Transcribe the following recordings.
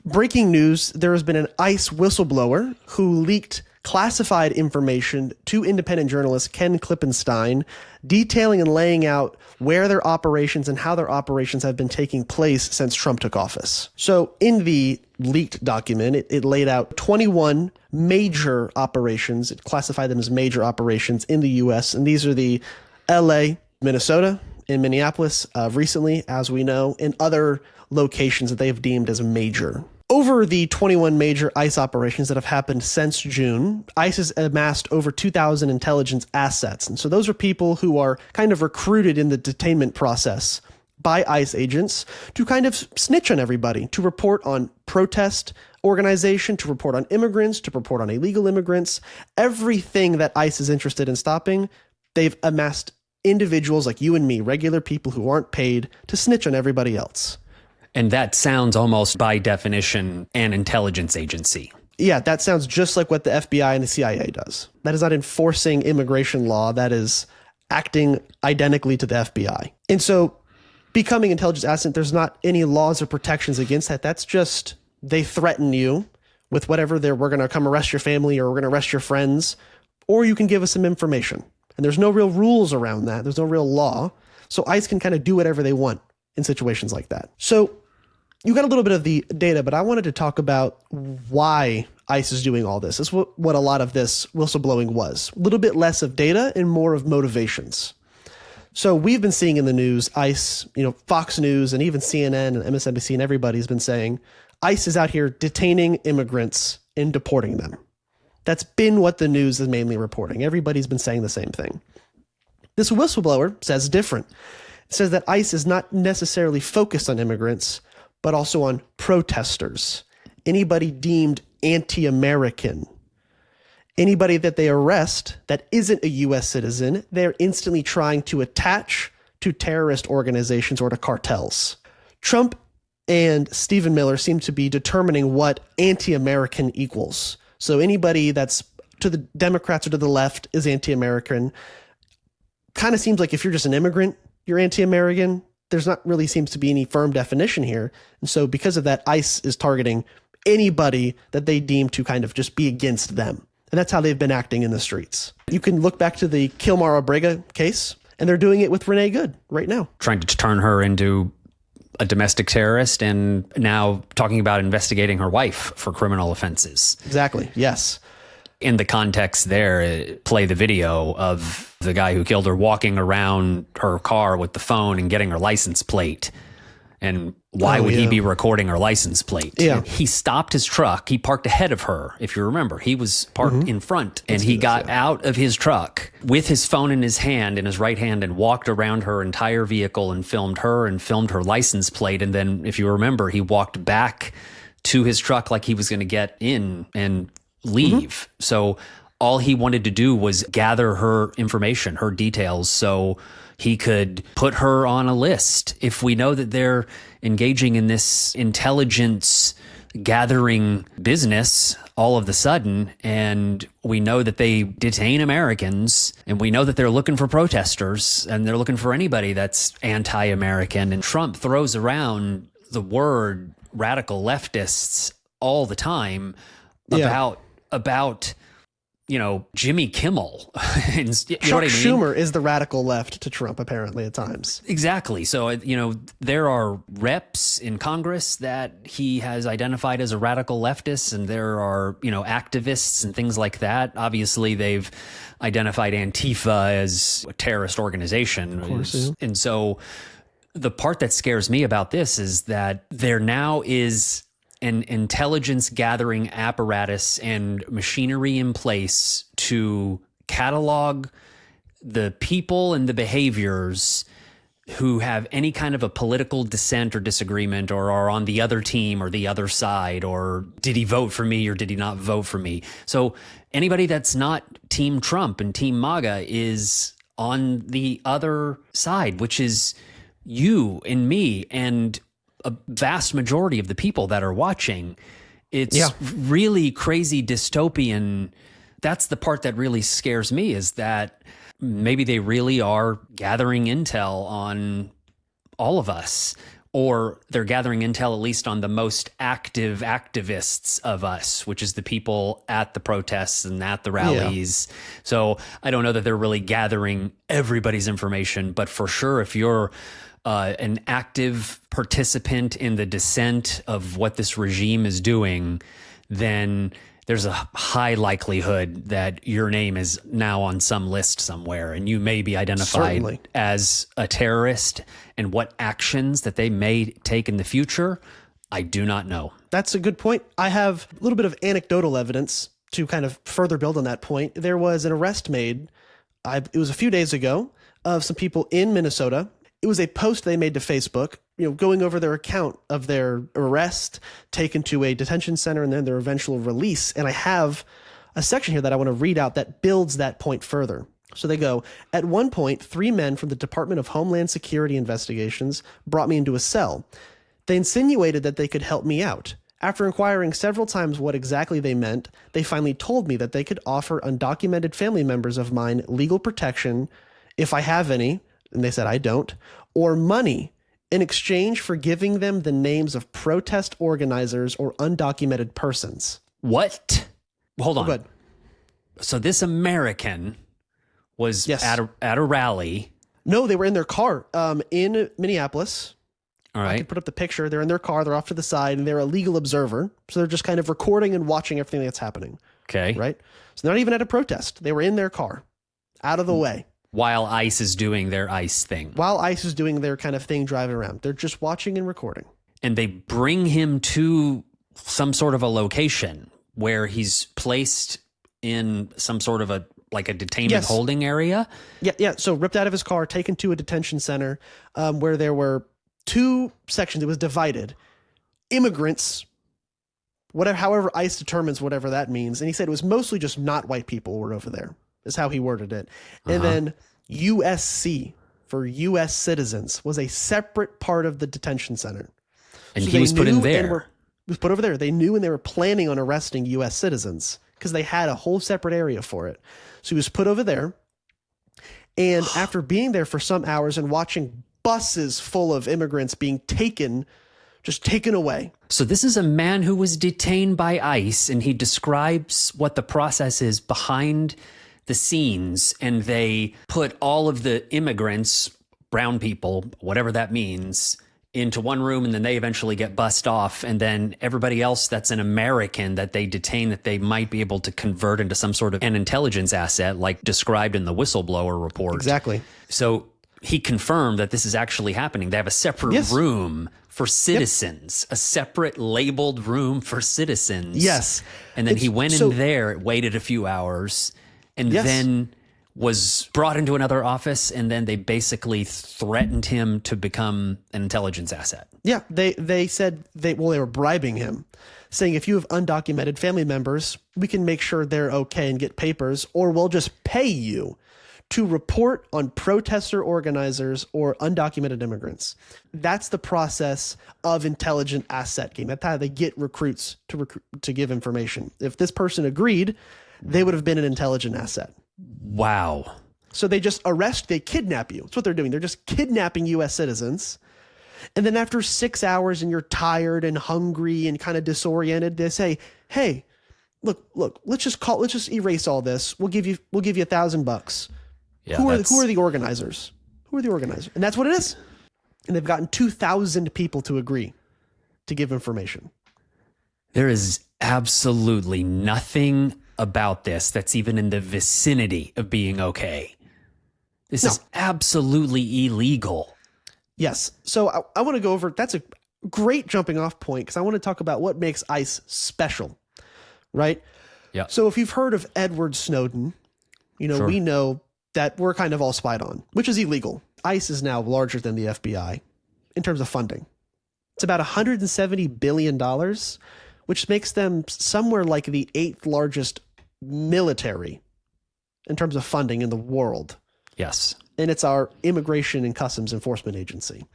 Breaking news, there has been an ICE whistleblower who leaked classified information to independent journalist Ken Klippenstein, detailing and laying out where their operations and how their operations have been taking place since Trump took office. So in the leaked document, it laid out 21 major operations. It classified them as major operations in the U.S., and these are the LA, Minnesota, in Minneapolis, recently, as we know, and other locations that they have deemed as major. Over the 21 major ICE operations that have happened since June, ICE has amassed over 2,000 intelligence assets. And so those are people who are kind of recruited in the detainment process by ICE agents to kind of snitch on everybody, to report on protest organization, to report on immigrants, to report on illegal immigrants. Everything that ICE is interested in stopping, they've amassed individuals like you and me, regular people who aren't paid, to snitch on everybody else. And that sounds almost by definition an intelligence agency. Yeah, that sounds just like what the FBI and the CIA does. That is not enforcing immigration law. That is acting identically to the FBI. And so becoming intelligence asset, there's not any laws or protections against that. That's just they threaten you with whatever we're going to come arrest your family or we're going to arrest your friends, or you can give us some information. And there's no real rules around that. There's no real law. So ICE can kind of do whatever they want in situations like that. So you got a little bit of the data, but I wanted to talk about why ICE is doing all this. This is what a lot of this whistleblowing was. A little bit less of data and more of motivations. So we've been seeing in the news, ICE, Fox News and even CNN and MSNBC and everybody's been saying ICE is out here detaining immigrants and deporting them. That's been what the news is mainly reporting. Everybody's been saying the same thing. This whistleblower says different. It says that ICE is not necessarily focused on immigrants, but also on protesters, anybody deemed anti-American, anybody that they arrest that isn't a U.S. citizen, they're instantly trying to attach to terrorist organizations or to cartels. Trump and Stephen Miller seem to be determining what anti-American equals. So anybody that's to the Democrats or to the left is anti-American. Kind of seems like if you're just an immigrant, you're anti-American. There's not really seems to be any firm definition here. And so because of that, ICE is targeting anybody that they deem to kind of just be against them. And that's how they've been acting in the streets. You can look back to the Kilmar Abrega case, and they're doing it with Renee Good right now. Trying to turn her into a domestic terrorist and now talking about investigating her wife for criminal offenses. Exactly. Yes. In the context there, play the video of the guy who killed her walking around her car with the phone and getting her license plate. And why would he be recording her license plate? Yeah. He stopped his truck. He parked ahead of her, if you remember. He was parked in front, and he got out of his truck with his phone in his hand, in his right hand, and walked around her entire vehicle and filmed her license plate. And then, if you remember, he walked back to his truck like he was going to get in and leave. So all he wanted to do was gather her information, her details, so he could put her on a list. If we know that they're engaging in this intelligence gathering business all of the sudden, and we know that they detain Americans, and we know that they're looking for protesters, and they're looking for anybody that's anti-American, and Trump throws around the word radical leftists all the time about Jimmy Kimmel. And, Chuck Schumer is the radical left to Trump, apparently, at times. Exactly. So, there are reps in Congress that he has identified as a radical leftist, and there are, activists and things like that. Obviously, they've identified Antifa as a terrorist organization. Of course, yeah. And so the part that scares me about this is that there now is an intelligence gathering apparatus and machinery in place to catalog the people and the behaviors who have any kind of a political dissent or disagreement, or are on the other team or the other side, or did he vote for me or did he not vote for me? So anybody that's not Team Trump and Team MAGA is on the other side, which is you and me and a vast majority of the people that are watching. It's really crazy dystopian. That's the part that really scares me, is that maybe they really are gathering intel on all of us, or they're gathering intel at least on the most active activists of us, which is the people at the protests and at the rallies. Yeah. So I don't know that they're really gathering everybody's information, but for sure, if you're an active participant in the dissent of what this regime is doing, then there's a high likelihood that your name is now on some list somewhere, and you may be identified as a terrorist. And what actions that they may take in the future, I do not know. That's a good point. I have a little bit of anecdotal evidence to kind of further build on that point. There was an arrest made, it was a few days ago, of some people in Minnesota. It was a post they made to Facebook, going over their account of their arrest, taken to a detention center, and then their eventual release. And I have a section here that I want to read out that builds that point further. So they go, at one point, 3 men from the Department of Homeland Security Investigations brought me into a cell. They insinuated that they could help me out. After inquiring several times what exactly they meant, they finally told me that they could offer undocumented family members of mine legal protection if I have any, and they said I don't, or money in exchange for giving them the names of protest organizers or undocumented persons. What? Hold on. Good. So this American was at a rally. No, they were in their car in Minneapolis. All right. I can put up the picture. They're in their car. They're off to the side, and they're a legal observer. So they're just kind of recording and watching everything that's happening. Okay. Right? So they're not even at a protest. They were in their car, out of the way. While ICE is doing their ICE thing. While ICE is doing their kind of thing driving around. They're just watching and recording. And they bring him to some sort of a location where he's placed in some sort of a detainment holding area. Yeah. So ripped out of his car, taken to a detention center where there were 2 sections. It was divided. Immigrants, however ICE determines whatever that means. And he said it was mostly just not white people were over there. Is how he worded it. And then USC for U.S. citizens was a separate part of the detention center. And so he was put in there. He was put over there. They knew and they were planning on arresting U.S. citizens because they had a whole separate area for it. So he was put over there. And after being there for some hours and watching buses full of immigrants being taken away. So this is a man who was detained by ICE, and he describes what the process is behind the scenes, and they put all of the immigrants, brown people, whatever that means, into one room, and then they eventually get bussed off, and then everybody else that's an American that they detain that they might be able to convert into some sort of an intelligence asset, like described in the Whistleblower report. Exactly. So he confirmed that this is actually happening. They have a separate room for citizens, a separate labeled room for citizens. Yes. And then he went in there, waited a few hours, and then was brought into another office, and then they basically threatened him to become an intelligence asset. Yeah, they said they were bribing him, saying if you have undocumented family members, we can make sure they're okay and get papers, or we'll just pay you to report on protester organizers or undocumented immigrants. That's the process of intelligent asset game. That's how they get recruits to give information. If this person agreed, they would have been an intelligent asset. Wow. So they just they kidnap you. That's what they're doing. They're just kidnapping U.S. citizens. And then after 6 hours and you're tired and hungry and kind of disoriented, they say, hey, look, let's just erase all this. We'll give you $1,000. Yeah, who are the organizers? Who are the organizers? And that's what it is. And they've gotten 2,000 people to agree to give information. There is absolutely nothing about this that's even in the vicinity of being okay. This is absolutely illegal. Yes. So I want to go over, that's a great jumping off point because I want to talk about what makes ICE special, right? Yeah. So if you've heard of Edward Snowden, Sure. We know that we're kind of all spied on, which is illegal. ICE is now larger than the FBI in terms of funding. It's about $170 billion, which makes them somewhere like the 8th largest military in terms of funding in the world. Yes. And it's our immigration and customs enforcement agency.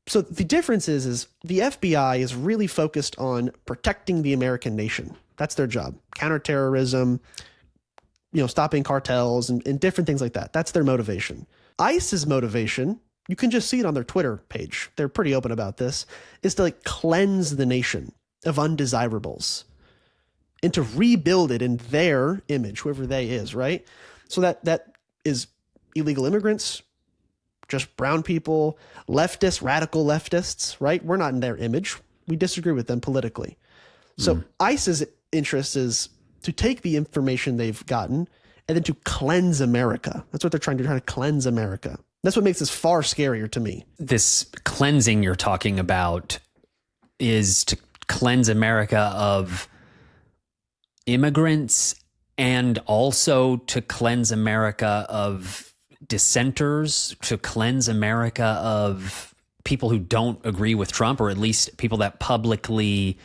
So the difference is the FBI is really focused on protecting the American nation. That's their job. Counterterrorism, stopping cartels and different things like that. That's their motivation. ICE's motivation you can just see it on their Twitter page. They're pretty open about this, is to like cleanse the nation of undesirables and to rebuild it in their image, whoever they is, right? So that is illegal immigrants, just brown people, leftists, radical leftists, right? We're not in their image. We disagree with them politically. So ICE's interest is to take the information they've gotten and then to cleanse America. That's what they're trying to cleanse America. That's what makes this far scarier to me. This cleansing you're talking about is to cleanse America of immigrants and also to cleanse America of dissenters, to cleanse America of people who don't agree with Trump, or at least people that publicly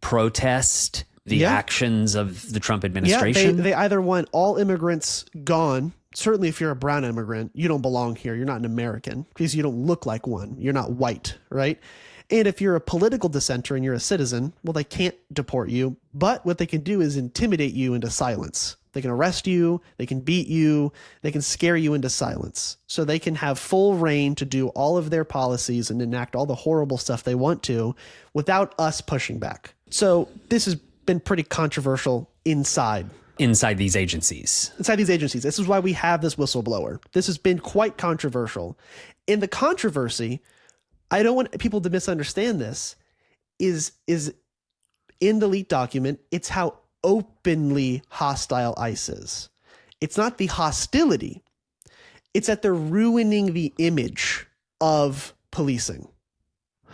protest the actions of the Trump administration. Yeah, they either want all immigrants gone. Certainly if you're a brown immigrant, you don't belong here. You're not an American because you don't look like one. You're not white, right? And if you're a political dissenter and you're a citizen, well, they can't deport you. But what they can do is intimidate you into silence. They can arrest you, they can beat you, they can scare you into silence. So they can have full reign to do all of their policies and enact all the horrible stuff they want to without us pushing back. So this has been pretty controversial inside these agencies. This is why we have this whistleblower. This has been quite controversial. And the controversy, I don't want people to misunderstand this, is in the leaked document, it's how openly hostile ICE is. It's not the hostility. It's that they're ruining the image of policing.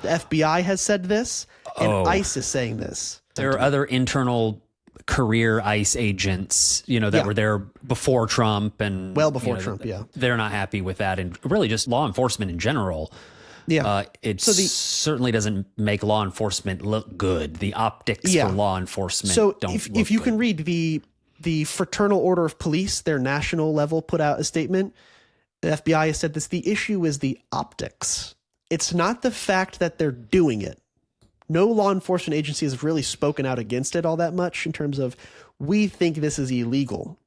The FBI has said this, and ICE is saying this. There are other internal career ICE agents, that were there before Trump and well before Trump. They're not happy with that, and really just law enforcement in general. It certainly doesn't make law enforcement look good. The optics for law enforcement don't look if you good. can read the Fraternal Order of Police, their national level put out a statement. The FBI has said this. The issue is the optics. It's not the fact that they're doing it. No law enforcement agency has really spoken out against it all that much in terms of, we think this is illegal.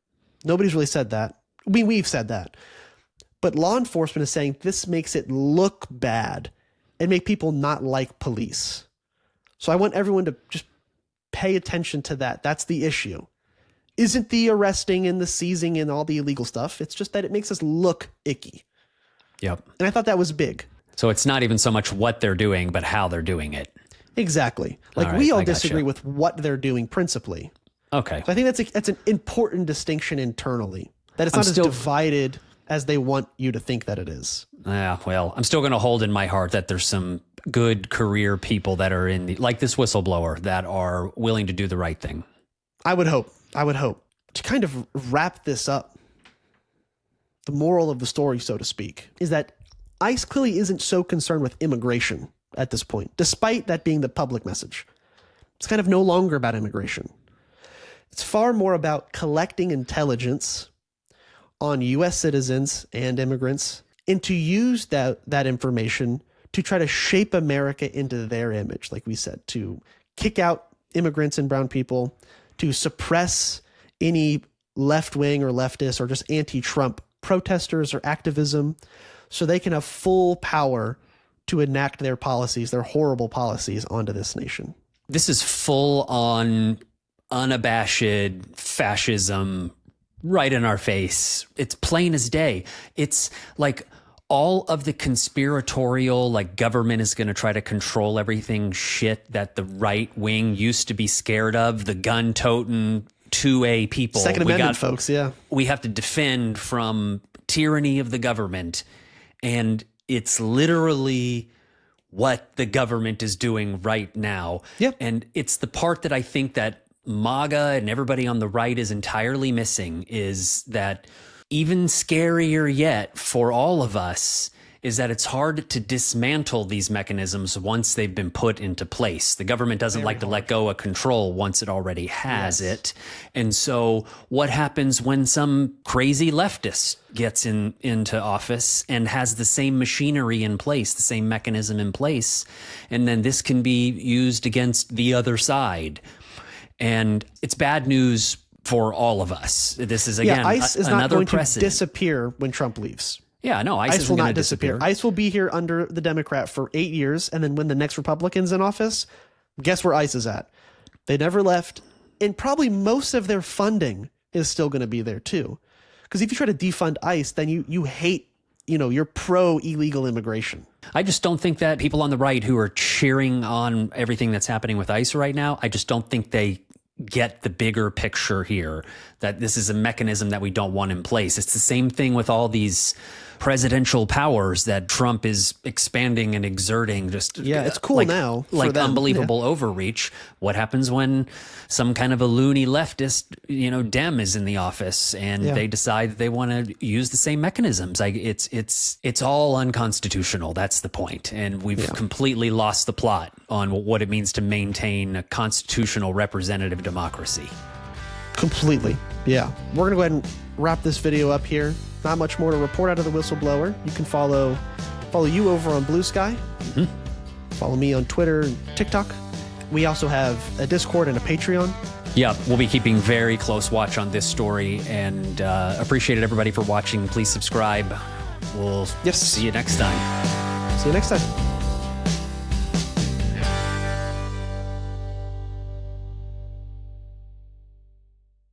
Nobody's really said that. We've said that. But law enforcement is saying this makes it look bad and make people not like police. So I want everyone to just pay attention to that. That's the issue. Isn't the arresting and the seizing and all the illegal stuff. It's just that it makes us look icky. Yep. And I thought that was big. So it's not even so much what they're doing, but how they're doing it. Exactly. Like, we all disagree with what they're doing principally. Okay. So I think that's an important distinction internally. That it's not as divided as they want you to think that it is. Yeah, well, I'm still going to hold in my heart that there's some good career people that are like this whistleblower, that are willing to do the right thing. I would hope. To kind of wrap this up, the moral of the story, so to speak, is that ICE clearly isn't so concerned with immigration at this point, despite that being the public message. It's kind of no longer about immigration. It's far more about collecting intelligence on U.S. citizens and immigrants, and to use that information to try to shape America into their image, like we said, to kick out immigrants and brown people, to suppress any left-wing or leftist or just anti-Trump protesters or activism, so they can have full power to enact their policies, their horrible policies, onto this nation. This is full on unabashed fascism right in our face. It's plain as day. It's like all of the conspiratorial, like government is going to try to control everything shit that the right wing used to be scared of, the gun-toting 2A people. Second Amendment folks, yeah. We have to defend from tyranny of the government. And it's literally what the government is doing right now. Yep. And it's the part that I think that MAGA and everybody on the right is entirely missing, is that even scarier yet for all of us is that it's hard to dismantle these mechanisms once they've been put into place. The government doesn't like to let go of control once it already has it. And so what happens when some crazy leftist gets into office and has the same machinery in place, the same mechanism in place, and then this can be used against the other side. And it's bad news for all of us. This is, again, ICE is another not going precedent. to disappear when Trump leaves. Yeah, no, ICE ICE isn't will going not to disappear. ICE will be here under the Democrat for 8 years, and then when the next Republican's in office, guess where ICE is at? They never left, and probably most of their funding is still going to be there too. Because if you try to defund ICE, then you hate, you're pro illegal immigration. I just don't think that people on the right who are cheering on everything that's happening with ICE right now, I just don't think they get the bigger picture here, that this is a mechanism that we don't want in place. It's the same thing with all these presidential powers that Trump is expanding and exerting. Just it's cool now for like them. Unbelievable overreach. What happens when some kind of a loony leftist, Dem is in the office and they decide that they want to use the same mechanisms? Like it's all unconstitutional. That's the point. And we've completely lost the plot on what it means to maintain a constitutional representative democracy. Completely. Yeah. We're going to go ahead and wrap this video up here. Not much more to report out of the Whistleblower. You can follow you over on Blue Sky. Follow me on Twitter and TikTok. We also have a Discord and a Patreon. Yeah, we'll be keeping very close watch on this story, and appreciate it, everybody, for watching. Please subscribe. We'll see you next time. See you next time.